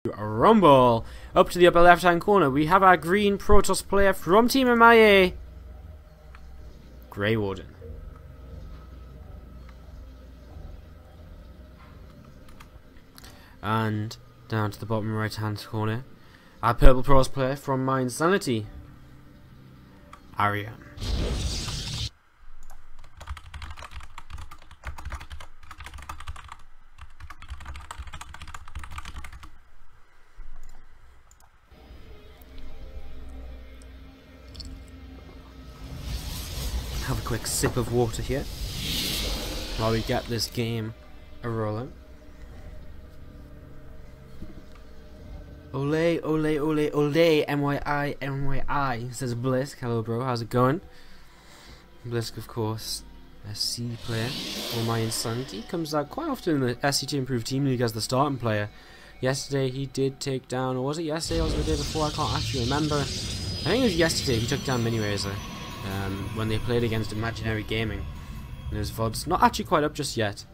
Rumble. Up to the upper left hand corner we have our green Protoss player from Team MiA, GrayWarden. And down to the bottom right hand corner, our purple Protoss player from mYinsanity, Arium. Have a quick sip of water here while we get this game a-rolling. Ole, ole, ole, ole, MYI, MYI, says Blisk. Hello bro, how's it going? Blisk, of course, a C player for mYinsanity. Comes out quite often in the SC2 Improved Team League as the starting player. Yesterday he did take down, or was it yesterday or was it the day before? I can't actually remember. I think it was yesterday he took down miniRaiser. When they played against Imaginary Gaming, and his VODs not actually quite up just yet.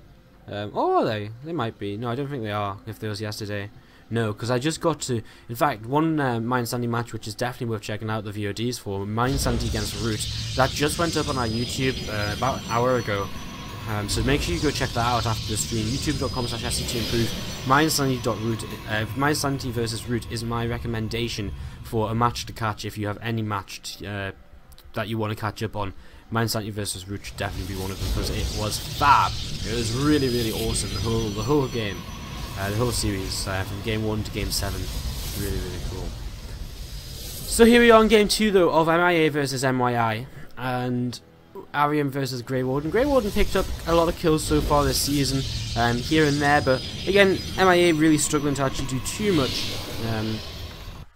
Or are they? They might be. No, I don't think they are. If they was yesterday, no, because I just got to. In fact, one mYinsanity match which is definitely worth checking out the VODs for, mYinsanity against Root, that just went up on our YouTube about an hour ago. So make sure you go check that out after the stream. YouTube.com/SC2Improve. mYinsanity.root. mYinsanity versus Root is my recommendation for a match to catch if you have any match that you want to catch up on. mYinsanity versus Root should definitely be one of them because it was fab. It was really, really awesome. The whole game, the whole series, from game 1 to game 7, really, really cool. So here we are in game 2 though of MiA versus MYI, and Arium versus GrayWarden. GrayWarden picked up a lot of kills so far this season, here and there, but again, MiA really struggling to actually do too much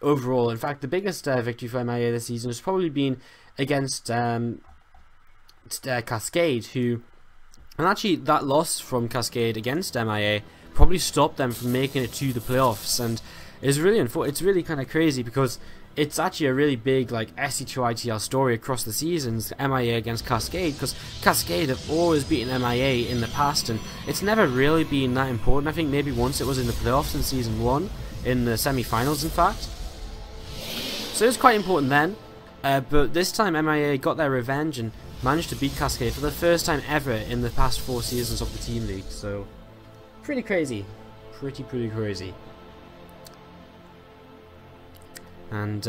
overall. In fact, the biggest victory for MiA this season has probably been against Cascade, who, and actually that loss from Cascade against MiA probably stopped them from making it to the playoffs, and it's really it's really kind of crazy because it's actually a really big like SC2 ITL story across the seasons, MiA against Cascade, because Cascade have always beaten MiA in the past and it's never really been that important. I think maybe once it was in the playoffs in season 1, in the semi-finals in fact, so it was quite important then. But this time MiA got their revenge and managed to beat Cascade for the first time ever in the past 4 seasons of the Team League. So, pretty crazy. Pretty crazy. And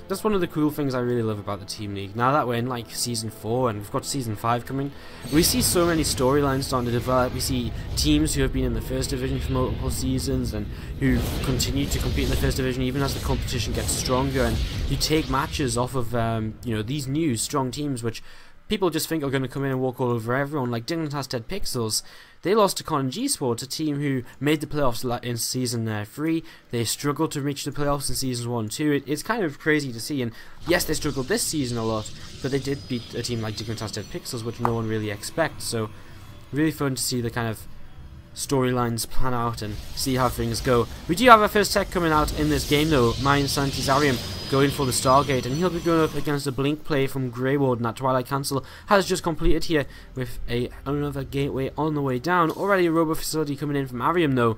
that's one of the cool things I really love about the Team League. Now that we're in like Season 4 and we've got Season 5 coming, we see so many storylines starting to develop. We see teams who have been in the First Division for multiple seasons and who continue to compete in the First Division even as the competition gets stronger, and you take matches off of you know, these new strong teams which people just think are going to come in and walk all over everyone, like Dead Pixels. They lost to Con G Sports, a team who made the playoffs in Season 3. They struggled to reach the playoffs in Seasons 1 and 2. It's kind of crazy to see, and yes, they struggled this season a lot, but they did beat a team like Dead Pixels, which no one really expects, so really fun to see the kind of storylines plan out and see how things go. We do have our first tech coming out in this game though. mYinsanity's Arium going for the Stargate, and he'll be going up against a Blink play from GrayWarden. That Twilight Cancel has just completed here with another gateway on the way down. Already a Robo Facility coming in from Arium though,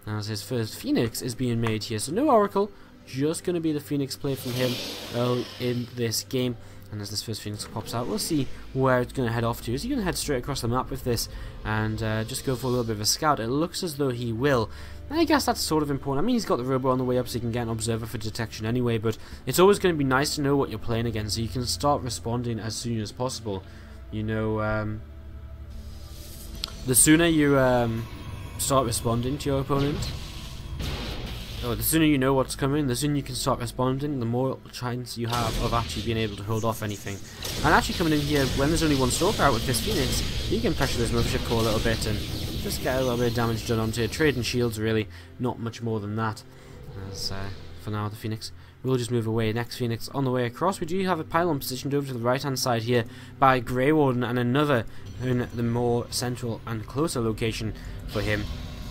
as his first Phoenix is being made here. So no Oracle, just going to be the Phoenix play from him early in this game. And as this first Phoenix pops out, we'll see where it's going to head off to. Is he going to head straight across the map with this and just go for a little bit of a scout? It looks as though he will. And I guess that's sort of important. I mean, he's got the Robo on the way up so he can get an Observer for detection anyway, but it's always going to be nice to know what you're playing against so you can start responding as soon as possible. You know, the sooner you start responding to your opponent, or the sooner you know what's coming, the sooner you can start responding, the more chance you have of actually being able to hold off anything. And actually coming in here, when there's only one Stalker out with this Phoenix, you can pressure this Mothership Core a little bit and just get a little bit of damage done onto it. Trading shields really, not much more than that. As for now, the Phoenix will just move away. Next Phoenix on the way across. We do have a pylon positioned over to the right hand side here by GrayWarden, and another in the more central and closer location for him.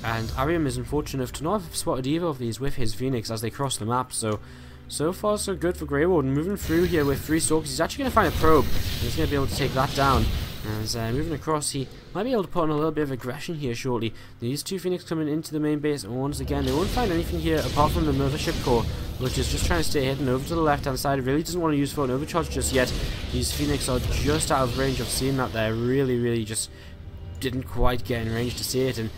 And Arium is unfortunate enough to not have spotted either of these with his Phoenix as they cross the map, so far so good for GrayWarden. Moving through here with 3 Stalkers, he's actually going to find a probe, and he's going to be able to take that down. As moving across, he might be able to put on a little bit of aggression here shortly. These two Phoenix coming into the main base, and once again, they won't find anything here apart from the mothership core, which is just trying to stay hidden over to the left-hand side. It really doesn't want to use Photon Overcharge just yet. These Phoenix are just out of range of seeing that there. Really just didn't quite get in range to see it. And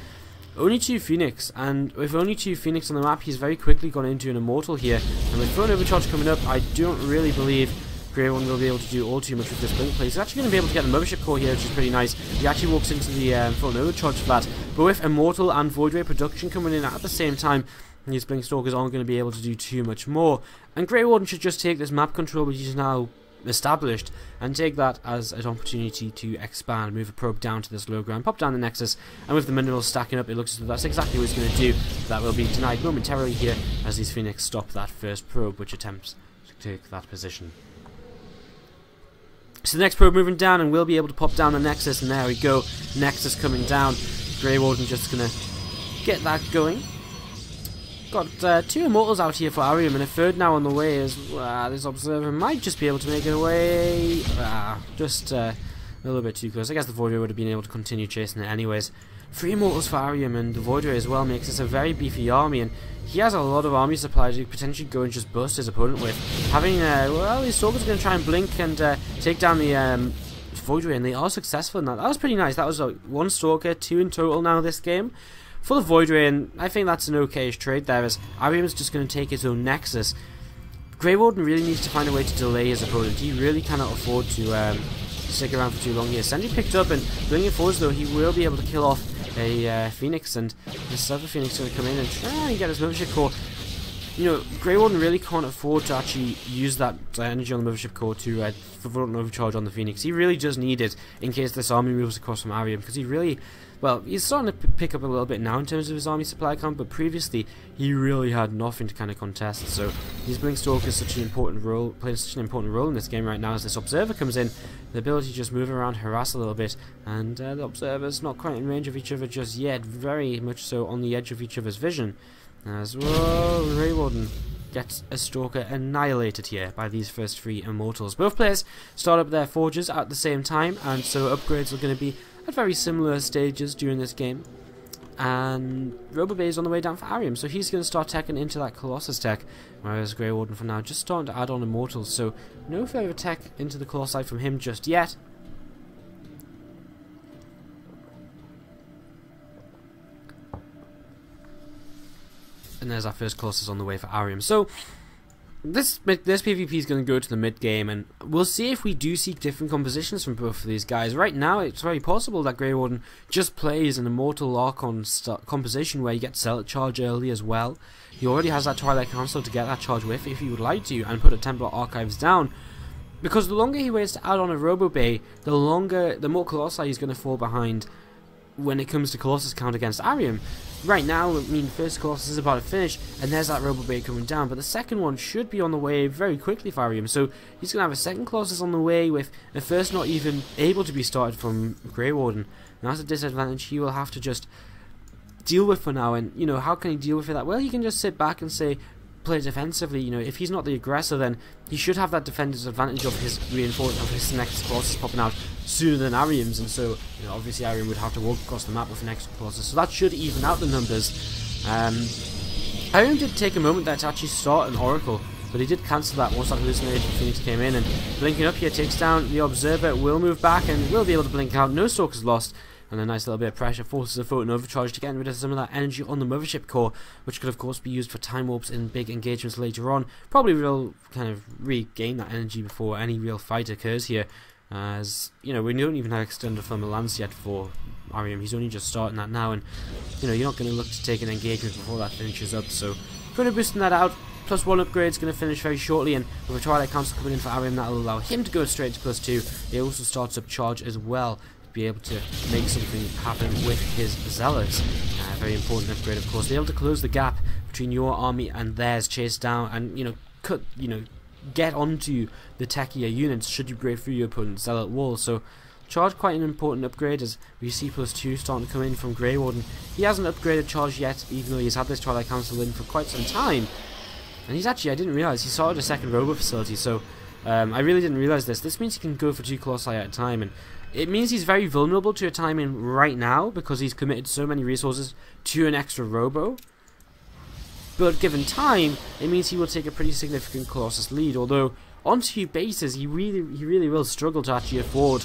only 2 Phoenix, and with only 2 Phoenix on the map, he's very quickly gone into an Immortal here. And with Photon Overcharge coming up, I don't really believe GrayWarden will be able to do all too much with this blink play. He's actually going to be able to get the mothership core here, which is pretty nice. He actually walks into the Photon Overcharge for that. But with Immortal and Void Ray production coming in at the same time, these Blink Stalkers aren't going to be able to do too much more. And GrayWarden should just take this map control, which is now established, and take that as an opportunity to expand, move a probe down to this low ground, pop down the Nexus, and with the minerals stacking up, it looks as though that's exactly what he's going to do. That will be denied momentarily here as these Phoenix stop that first probe, which attempts to take that position. So the next probe moving down, and we'll be able to pop down the Nexus, and there we go, Nexus coming down. GrayWarden just going to get that going. Got 2 Immortals out here for Arium, and a 3rd now on the way as this Observer might just be able to make it away. Just a little bit too close. I guess the Void Ray would have been able to continue chasing it anyways. 3 Immortals for Arium, and the Void Ray as well makes this a very beefy army, and he has a lot of army supply to potentially go and just bust his opponent with. Having, well, these Stalkers are going to try and blink and take down the Void Ray, and they are successful in that. That was pretty nice. That was 1 Stalker, 2 in total now this game for the Void Ray, and I think that's an okayish trade there, as Arium's just going to take his own Nexus. GrayWarden really needs to find a way to delay his opponent. He really cannot afford to stick around for too long here. Sentry picked up, and bringing it forwards though, he will be able to kill off a Phoenix, and this other Phoenix is going to come in and try and get his mothership core. You know, GrayWarden really can't afford to actually use that energy on the mothership core to Photon Overcharge on the Phoenix. He really does need it in case this army moves across from Arium, because he really, well, he's starting to pick up a little bit now in terms of his army supply count, but previously he really had nothing to kind of contest. So these Blink Stalkers such an important role, playing such an important role in this game right now as this Observer comes in. The ability to just move around, harass a little bit, and the Observer's not quite in range of each other just yet, very much so on the edge of each other's vision. As well, GrayWarden gets a Stalker annihilated here by these first 3 Immortals. Both players start up their forges at the same time, and so upgrades are going to be at very similar stages during this game. And RoboBay is on the way down for Arium, so he's going to start teching into that Colossus tech, whereas GrayWarden for now just starting to add on Immortals, so no further tech into the Colossi from him just yet. And there's our first Colossus on the way for Arium. So this PvP is going to go to the mid game, and we'll see if we do see different compositions from both of these guys. Right now, it's very possible that GrayWarden just plays an Immortal Archon composition where you get Zealot charge early as well. He already has that Twilight Council to get that charge with if he would like to, and put a Templar Archives down. Because the longer he waits to add on a RoboBay, the more Colossi he's going to fall behind when it comes to Colossus count against Arium. Right now, I mean, the first Colossus is about to finish, and there's that RoboBay coming down, but the second one should be on the way very quickly for Arium, so he's going to have a second Colossus on the way with the first not even able to be started from GrayWarden. Now that's a disadvantage he will have to just deal with for now, and, you know, how can he deal with it? Well, he can just sit back and say, play defensively. You know, if he's not the aggressor, then he should have that defender's advantage of his reinforcement of his next Colossus popping out sooner than Arium's, and so, you know, obviously Arium would have to walk across the map with an extra Colossus, so that should even out the numbers. Arium did take a moment there to actually start an Oracle, but he did cancel that once that hallucinated Phoenix came in, and blinking up here takes down the Observer, will move back and will be able to blink out. No Stalkers lost, and a nice little bit of pressure forces a Photon Overcharge to get rid of some of that energy on the mothership core, which could of course be used for time warps in big engagements later on. Probably will kind of regain that energy before any real fight occurs here, as, you know, we don't even have extended thermal lance yet for Arium. He's only just starting that now, and, you know, you're not going to look to take an engagement before that finishes up, so going to boosting that out. +1 upgrade is going to finish very shortly, and with a Twilight Council coming in for Arium, that will allow him to go straight to +2. He also starts up charge as well to be able to make something happen with his Zealots. Very important upgrade, of course. Be able to close the gap between your army and theirs, chase down and, you know, cut, you know, get onto the techier units should you break through your opponent's Zealot wall. So charge quite an important upgrade, as we see +2 starting to come in from GrayWarden. He hasn't upgraded charge yet, even though he's had this Twilight Council in for quite some time. And he's actually, I didn't realise, he started a second Robo facility, so I really didn't realize this. This means he can go for 2 Colossi at a time, and it means he's very vulnerable to a timing right now because he's committed so many resources to an extra Robo. But given time, it means he will take a pretty significant Colossus lead, although on 2 bases he really will struggle to actually afford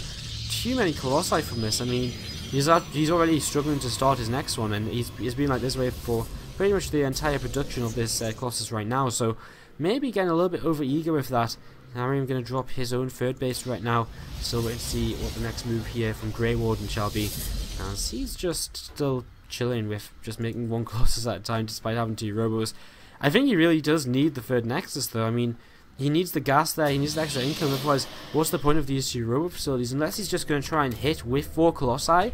too many Colossi from this. I mean, he's already struggling to start his next one, and he's been like this way for pretty much the entire production of this Colossus right now, so maybe getting a little bit over eager with that. Arium going to drop his own 3rd base right now, so let's see what the next move here from GrayWarden shall be, as he's just still chilling with just making 1 Colossus at a time despite having 2 Robos. I think he really does need the 3rd Nexus though. I mean, he needs the gas there, he needs the extra income, otherwise what's the point of these 2 Robo facilities unless he's just going to try and hit with 4 Colossi.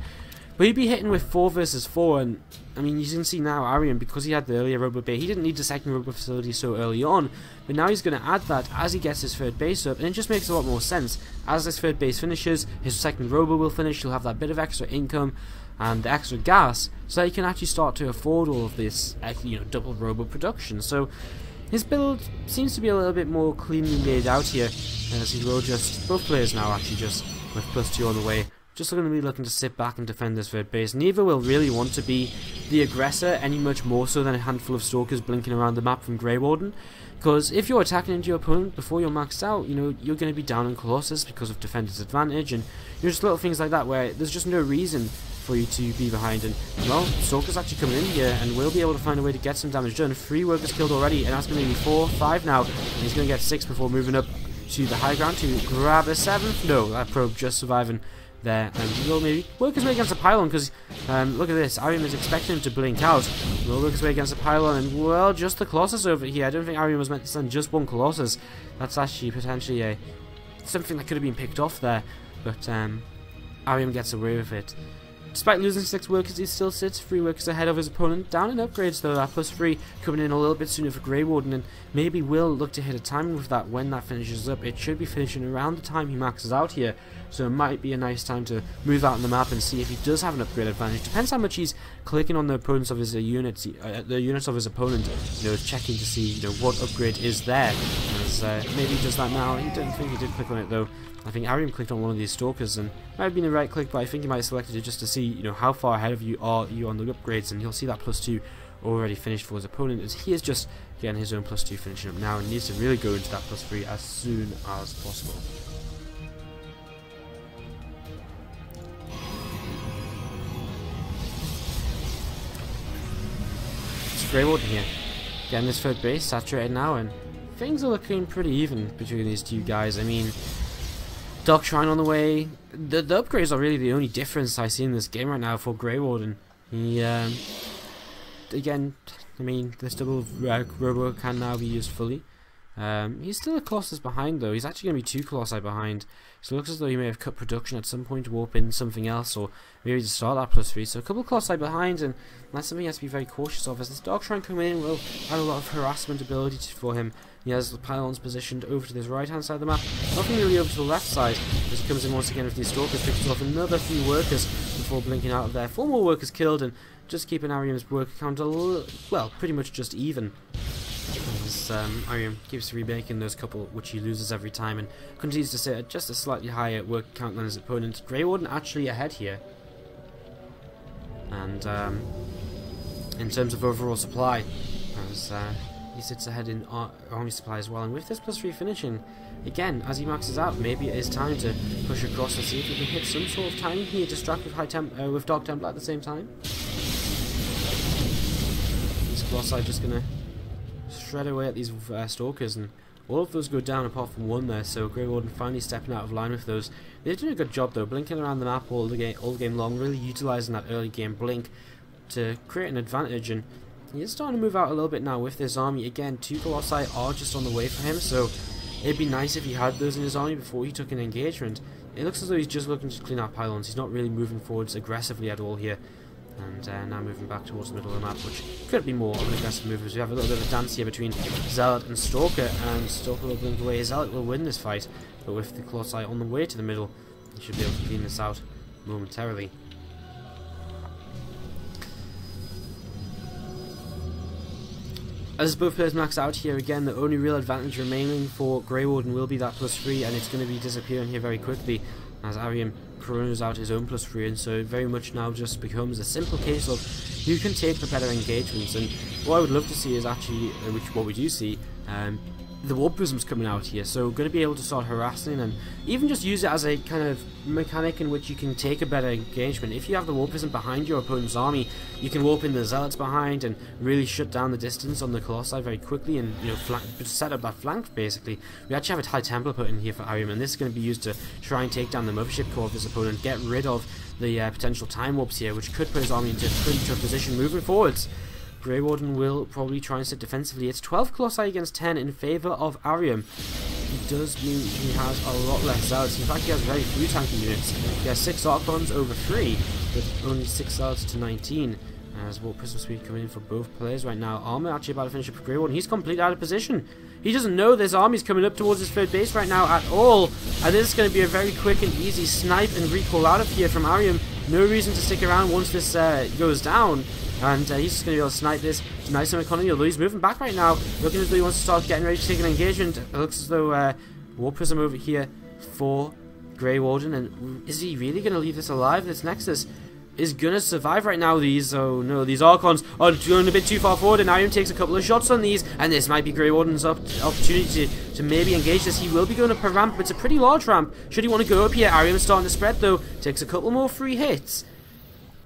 But he'd be hitting with 4 versus 4, and I mean, you can see now Arium, because he had the earlier Robo Bay, he didn't need the 2nd Robo facility so early on, but now he's going to add that as he gets his 3rd base up, and it just makes a lot more sense. As this 3rd base finishes, his 2nd Robo will finish, he'll have that bit of extra income and the extra gas, so he can actually start to afford all of this, double Robo production. So his build seems to be a little bit more cleanly laid out here, as he will just, both players now actually just with +2 on the way, just going to be looking to sit back and defend this 3rd base. Neither will really want to be the aggressor any much more so than a handful of stalkers blinking around the map from GrayWarden, because if you're attacking into your opponent before you're maxed out, you're going to be down on Colossus because of defender's advantage, and just little things like that where there's just no reason for you to be behind. And well, Stalker's actually coming in here and will be able to find a way to get some damage done. 3 workers killed already, and that's going to be 4, 5 now, and he's going to get 6 before moving up to the high ground to grab a 7th. No, that probe just surviving there, and he will maybe work his way against the pylon, because look at this, Arium is expecting him to blink out. He will work his way against the pylon, and well, just the Colossus over here. I don't think Arium was meant to send just 1 Colossus. That's actually potentially something that could have been picked off there, but Arium gets away with it. Despite losing 6 workers, he still sits 3 workers ahead of his opponent. Down in upgrades though, that +3 coming in a little bit sooner for GrayWarden, and maybe will look to hit a timing with that when that finishes up. It should be finishing around the time he maxes out here, so it might be a nice time to move out on the map and see if he does have an upgrade advantage. Depends how much he's clicking on the opponents of his units, the units of his opponent, checking to see what upgrade is there. As maybe he does that now. He didn't think he did click on it though. I think Arium clicked on one of these stalkers, and might have been a right click, but I think he might have selected it just to see, how far ahead of you are you on the upgrades, and you'll see that +2 already finished for his opponent, as he is just getting his own +2 finishing up now, and needs to really go into that +3 as soon as possible. It's GrayWarden here, getting this 3rd base saturated now, and things are looking pretty even between these 2 guys. I mean, Dark Shrine on the way. The upgrades are really the only difference I see in this game right now for GrayWarden. He, again, I mean, this double Robo can now be used fully. He's still a Colossus behind though. He's actually going to be 2 Colossi behind. So it looks as though he may have cut production at some point to warp in something else, or maybe to start that +3. So a couple of Colossi behind, and that's something he has to be very cautious of, as this Dark Shrine coming in will add a lot of harassment ability for him. He has the pylons positioned over to this right hand side of the map, nothing really over to the left side, as he comes in once again with these stalkers, picks off another 3 workers before blinking out of there. 4 more workers killed, and just keeping Arium's worker count a little, well, pretty much just even. As Arium keeps remaking those couple, which he loses every time, and continues to sit at just a slightly higher worker count than his opponent. GrayWarden actually ahead here, and in terms of overall supply, as he sits ahead in army supply as well. And with this +3 finishing, again, as he maxes out, maybe it is time to push across and see if he can hit some sort of timing here, distract with with Dark Templar at the same time. These Colossi just gonna shred away at these stalkers, and all of those go down apart from 1 there, so GrayWarden finally stepping out of line with those. They're doing a good job though, blinking around the map all the game long, really utilising that early game blink to create an advantage, and he is starting to move out a little bit now with this army. Again, 2 Colossi are just on the way for him, so it'd be nice if he had those in his army before he took an engagement. It looks as though he's just looking to clean out pylons. He's not really moving forwards aggressively at all here. And now moving back towards the middle of the map, which could be more of an aggressive move, as we have a little bit of a dance here between Zealot and Stalker, and Stalker will blink away. Zealot will win this fight, but with the Colossi on the way to the middle, he should be able to clean this out momentarily. As both players max out here, again, the only real advantage remaining for GrayWarden will be that +3, and it's going to be disappearing here very quickly as Arium chronos out his own +3, and so it very much now just becomes a simple case of who can take the better engagements. And what I would love to see is actually, what we do see, the warp prisms coming out here, so going to be able to start harassing and even just use it as a kind of mechanic in which you can take a better engagement. If you have the warp prism behind your opponent's army, you can warp in the zealots behind and really shut down the distance on the colossi very quickly, and set up that flank basically. We actually have a High Templar put in here for Arium, and this is going to be used to try and take down the mothership core of his opponent, get rid of the potential time warps here, which could put his army into a pretty tough position moving forwards. GrayWarden will probably try and sit defensively. It's 12 colossi against 10 in favour of Arium. He does mean he has a lot less zealots. In fact, he has very few tanky units. He has 6 Archons over 3, with only 6 zealots to 19. As Warp Prism Speed coming in for both players right now. Armour actually about to finish up for GrayWarden. He's completely out of position. He doesn't know this army's coming up towards his third base right now at all. And this is going to be a very quick and easy snipe and recall out of here from Arium. No reason to stick around once this goes down. And he's just going to be able to snipe this to nice some economy, although he's moving back right now. Looking as though he wants to start getting ready to take an engagement. It looks as though Warp Prism over here for GrayWarden. And is he really going to leave this alive? This Nexus is going to survive right now. These Archons are going a bit too far forward, and Arium takes a couple of shots on these, and this might be GrayWarden's opportunity to maybe engage this. He will be going up a ramp, but it's a pretty large ramp. Should he want to go up here? Arium's starting to spread though, takes a couple more free hits.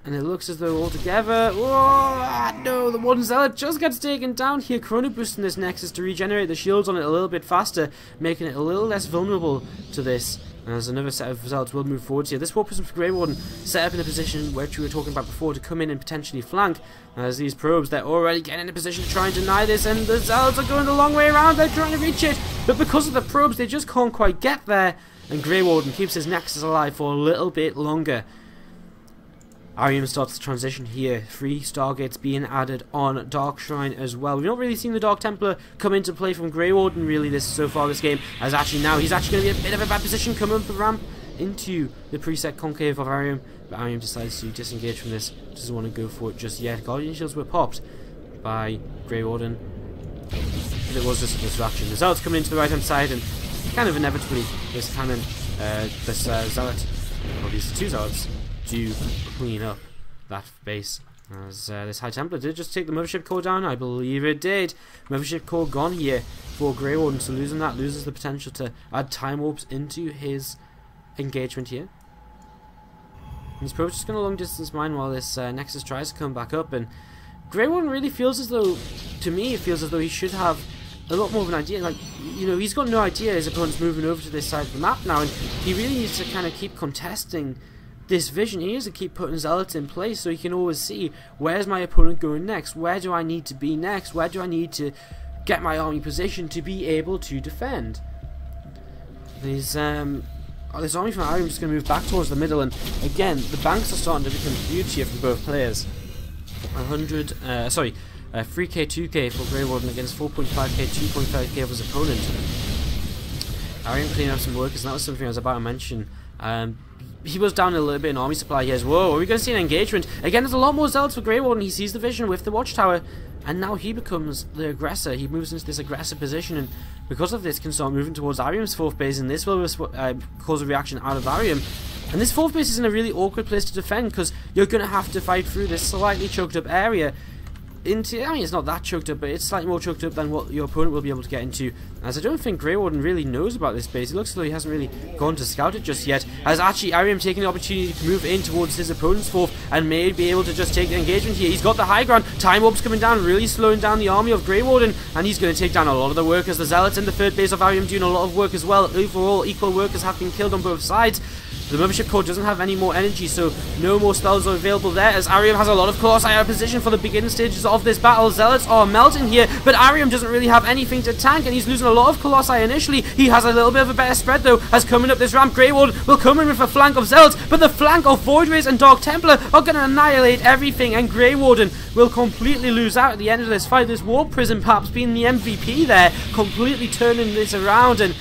And it looks as though altogether, no, the one zealot just gets taken down here. Chrono boosting this Nexus to regenerate the shields on it a little bit faster, making it a little less vulnerable to this. As another set of zealots will move forwards here. This Warp Prism for GrayWarden set up in a position which we were talking about before to come in and potentially flank. As these probes, they're already getting in a position to try and deny this, and the zealots are going the long way around. They're trying to reach it, but because of the probes, they just can't quite get there. And GrayWarden keeps his Nexus alive for a little bit longer. Arium starts the transition here. 3 Stargates being added on Dark Shrine as well. We've not really seen the Dark Templar come into play from GrayWarden really so far this game, as actually now he's actually going to be a bit of a bad position coming up the ramp into the preset concave of Arium, but Arium decides to disengage from this, doesn't want to go for it just yet. Guardian Shields were popped by GrayWarden, but it was just a distraction. The Zealot's coming into the right hand side, and kind of inevitably this cannon, Zealot, or these 2 Zealots, to clean up that base. As this High Templar did just take the mothership core down, I believe it did. Mothership core gone here for GrayWarden, so losing that loses the potential to add time warps into his engagement here. And he's probably just going to long distance mine while this Nexus tries to come back up, and GrayWarden really feels as though, to me it feels as though he should have a lot more of an idea. Like, you know, he's got no idea his opponent's moving over to this side of the map now, and he really needs to kind of keep contesting this vision. He needs to keep putting zealots in place so he can always see, where's my opponent going next, where do I need to be next, where do I need to get my army positioned to be able to defend. This army from Arium is just going to move back towards the middle, and again the banks are starting to become huge here for both players. 3k 2k for GrayWarden against 4.5k 2.5k of his opponent. Arium cleaning up some workers, and that was something I was about to mention. He was down a little bit in army supply. He has, whoa, are we going to see an engagement? Again, there's a lot more zealots for GrayWarden. He sees the vision with the watchtower, and now he becomes the aggressor. He moves into this aggressive position, and because of this can start moving towards Arium's 4th base, and this will cause a reaction out of Arium. And this 4th base is in a really awkward place to defend, because you're going to have to fight through this slightly choked up area into, I mean, it's not that choked up, but it's slightly more choked up than what your opponent will be able to get into. As I don't think GrayWarden really knows about this base. It looks as though he hasn't really gone to scout it just yet. As actually Arium taking the opportunity to move in towards his opponent's 4th and may be able to just take the engagement here. He's got the high ground. Time warps coming down, really slowing down the army of GrayWarden, and he's going to take down a lot of the workers. The zealots in the 3rd base of Arium doing a lot of work as well. Overall, equal workers have been killed on both sides. The mothership core doesn't have any more energy, so no more spells are available there, as Arium has a lot of colossi out of position for the beginning stages of this battle. Zealots are melting here, but Arium doesn't really have anything to tank, and he's losing a lot of colossi initially. He has a little bit of a better spread though, as coming up this ramp, GrayWarden will come in with a flank of zealots, but the flank of Voidways and Dark Templar are going to annihilate everything, and GrayWarden will completely lose out at the end of this fight. This Warp Prism perhaps being the MVP there, completely turning this around, and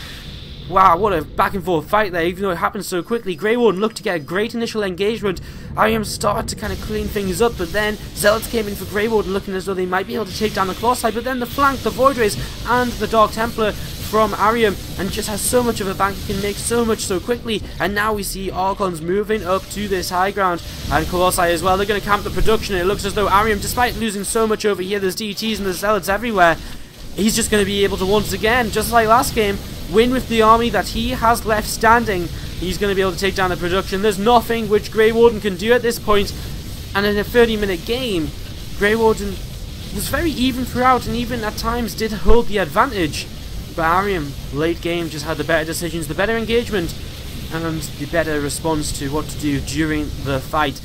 Wow, what a back and forth fight there, even though it happened so quickly. GrayWarden looked to get a great initial engagement. Arium started to kind of clean things up, but then Zealots came in for GrayWarden, looking as though they might be able to take down the Claw side, but then the flank, the Void Rays, and the Dark Templar from Arium, and just has so much of a bank, he can make so much so quickly. And now we see Archons moving up to this high ground, and Colossi as well. They're going to camp the production. It looks as though Arium, despite losing so much over here, there's DTs and there's Zealots everywhere, he's just going to be able to once again, just like last game, win with the army that he has left standing. He's going to be able to take down the production. There's nothing which GrayWarden can do at this point. And in a 30-minute game, GrayWarden was very even throughout and even at times did hold the advantage. But Arium, late game, just had the better decisions, the better engagement, and the better response to what to do during the fight.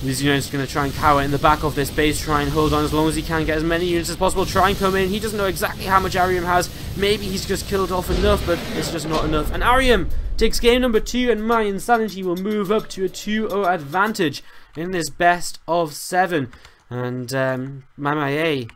These units are going to try and cower in the back of this base, try and hold on as long as he can, get as many units as possible, try and come in. He doesn't know exactly how much Arium has. Maybe he's just killed off enough, but it's just not enough. And Arium takes game number 2, and mYinsanity will move up to a 2-0 advantage in this best of 7. And MiA